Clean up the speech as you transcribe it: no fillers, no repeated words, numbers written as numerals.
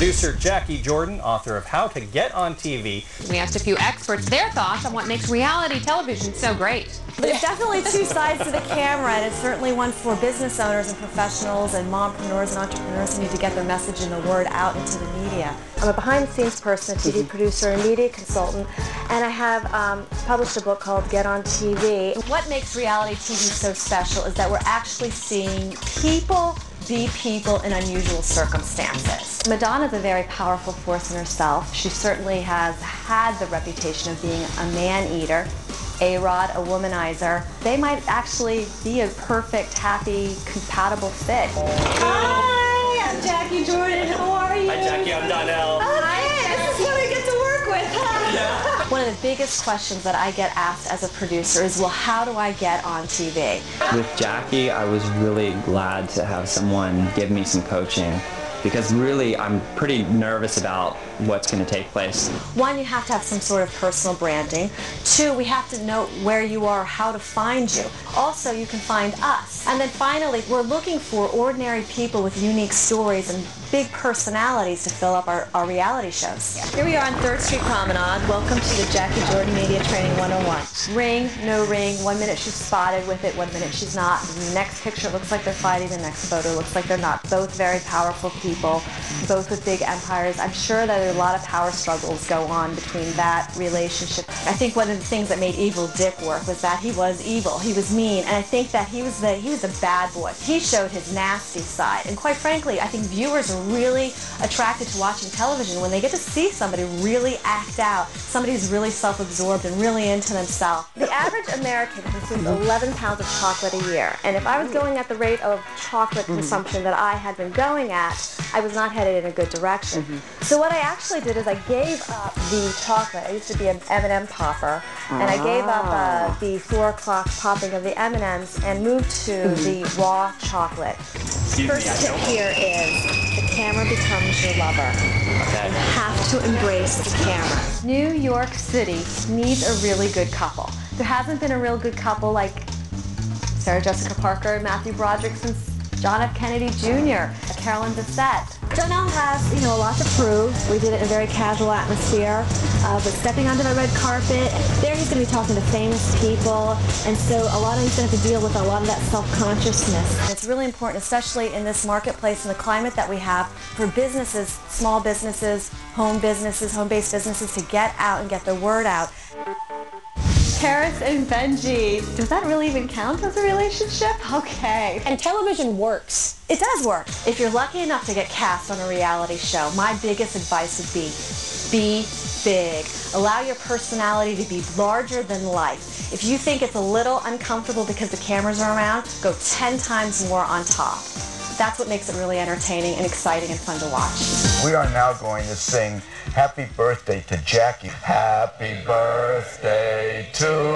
Producer Jackie Jordan, author of How to Get on TV. We asked a few experts their thoughts on what makes reality television so great. There's definitely two sides to the camera, and it's certainly one for business owners and professionals and mompreneurs and entrepreneurs who need to get their message and the word out into the media. I'm a behind-the-scenes person, a TV producer and media consultant, and I have published a book called Get on TV. What makes reality TV so special is that we're actually seeing people be people in unusual circumstances. Madonna's a very powerful force in herself. She certainly has had the reputation of being a man-eater. A-Rod, a womanizer. They might actually be a perfect, happy, compatible fit. Hi, I'm Jackie Jordan. How are you? Hi, Jackie. I'm Donnell. Okay, this is what I get to work with, huh? Yeah. One of the biggest questions that I get asked as a producer is, well, how do I get on TV? With Jackie, I was really glad to have someone give me some coaching, because really I'm pretty nervous about what's going to take place. One, you have to have some sort of personal branding. Two, we have to know where you are, how to find you. Also, you can find us. And then finally, we're looking for ordinary people with unique stories and big personalities to fill up our reality shows. Here we are on 3rd Street Promenade. Welcome to the Jackie Jordan Media Training 101. Ring, no ring. 1 minute she's spotted with it, 1 minute she's not. The next picture looks like they're fighting, the next photo looks like they're not. Both very powerful people, both with big empires. I'm sure that a lot of power struggles go on between that relationship. I think one of the things that made Evil Dick work was that he was evil, he was mean, and I think that he was a bad boy. He showed his nasty side, and quite frankly, I think viewers are really attracted to watching television when they get to see somebody really act out, somebody who's really self-absorbed and really into themselves. The average American consumes 11 pounds of chocolate a year, and if I was going at the rate of chocolate consumption that I had been going at, I was not headed in a good direction. So what I actually did is I gave up the chocolate. I used to be an M&M popper, and I gave up the 4 o'clock popping of the M&Ms and moved to the raw chocolate. First tip here is the camera becomes your lover. Okay. You have to embrace the camera. New York City needs a really good couple. There hasn't been a real good couple like Sarah Jessica Parker and Matthew Broderick since John F. Kennedy Jr., Carolyn Bessette. Donnell has, a lot to prove. We did it in a very casual atmosphere, but stepping onto the red carpet, there he's going to be talking to famous people, and so a lot of he's going to have to deal with a lot of that self-consciousness. It's really important, especially in this marketplace and the climate that we have, for businesses, small businesses, home-based businesses, to get out and get their word out. Paris and Benji. Does that really even count as a relationship? Okay. And television works. It does work. If you're lucky enough to get cast on a reality show, my biggest advice would be big. Allow your personality to be larger than life. If you think it's a little uncomfortable because the cameras are around, go 10 times more on top. That's what makes it really entertaining and exciting and fun to watch. We are now going to sing Happy Birthday to Jackie. Happy birthday to